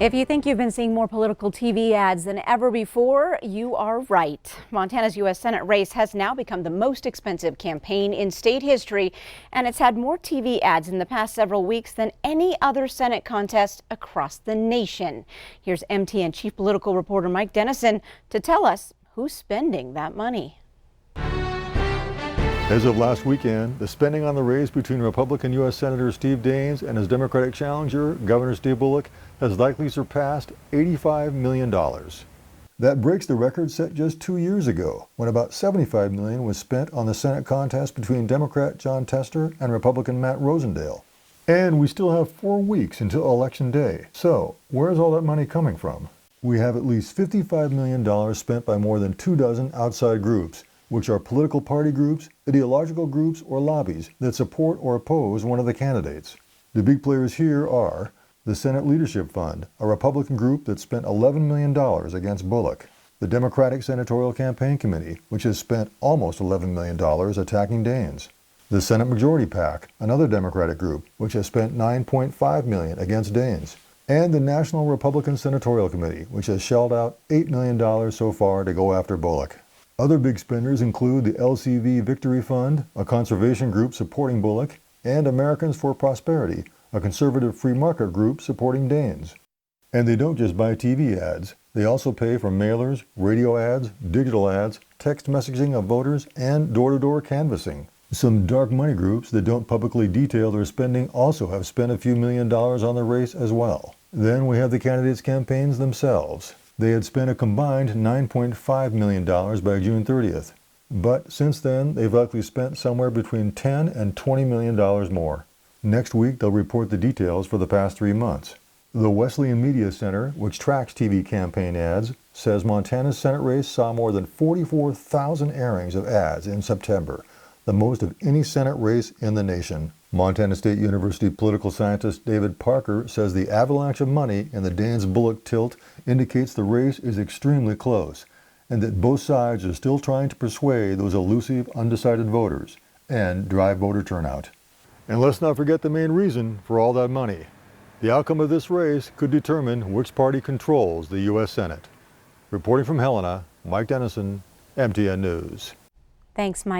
If you think you've been seeing more political TV ads than ever before, you are right. Montana's U.S. Senate race has now become the most expensive campaign in state history, and it's had more TV ads in the past several weeks than any other Senate contest across the nation. Here's MTN Chief Political Reporter Mike Dennison to tell us who's spending that money. As of last weekend, the spending on the race between Republican U.S. Senator Steve Daines and his Democratic challenger, Governor Steve Bullock, has likely surpassed $85 million. That breaks the record set just 2 years ago, when about $75 million was spent on the Senate contest between Democrat Jon Tester and Republican Matt Rosendale. And we still have 4 weeks until Election Day. So, where's all that money coming from? We have at least $55 million spent by more than 2 dozen outside groups, which are political party groups, ideological groups, or lobbies that support or oppose one of the candidates. The big players here are the Senate Leadership Fund, a Republican group that spent $11 million against Bullock; the Democratic Senatorial Campaign Committee, which has spent almost $11 million attacking Daines; the Senate Majority PAC, another Democratic group, which has spent $9.5 million against Daines; and the National Republican Senatorial Committee, which has shelled out $8 million so far to go after Bullock. Other big spenders include the LCV Victory Fund, a conservation group supporting Bullock, and Americans for Prosperity, a conservative free market group supporting Daines. And they don't just buy TV ads. They also pay for mailers, radio ads, digital ads, text messaging of voters, and door-to-door canvassing. Some dark money groups that don't publicly detail their spending also have spent a few $1 million on the race as well. Then we have the candidates' campaigns themselves. They had spent a combined $9.5 million by June 30th. But since then, they've likely spent somewhere between $10 and $20 million more. Next week, they'll report the details for the past 3 months. The Wesleyan Media Center, which tracks TV campaign ads, says Montana's Senate race saw more than 44,000 airings of ads in September, the most of any Senate race in the nation. Montana State University political scientist David Parker says the avalanche of money in the Daines-Bullock tilt indicates the race is extremely close, and that both sides are still trying to persuade those elusive, undecided voters and drive voter turnout. And let's not forget the main reason for all that money. The outcome of this race could determine which party controls the U.S. Senate. Reporting from Helena, Mike Dennison, MTN News. Thanks, Mike.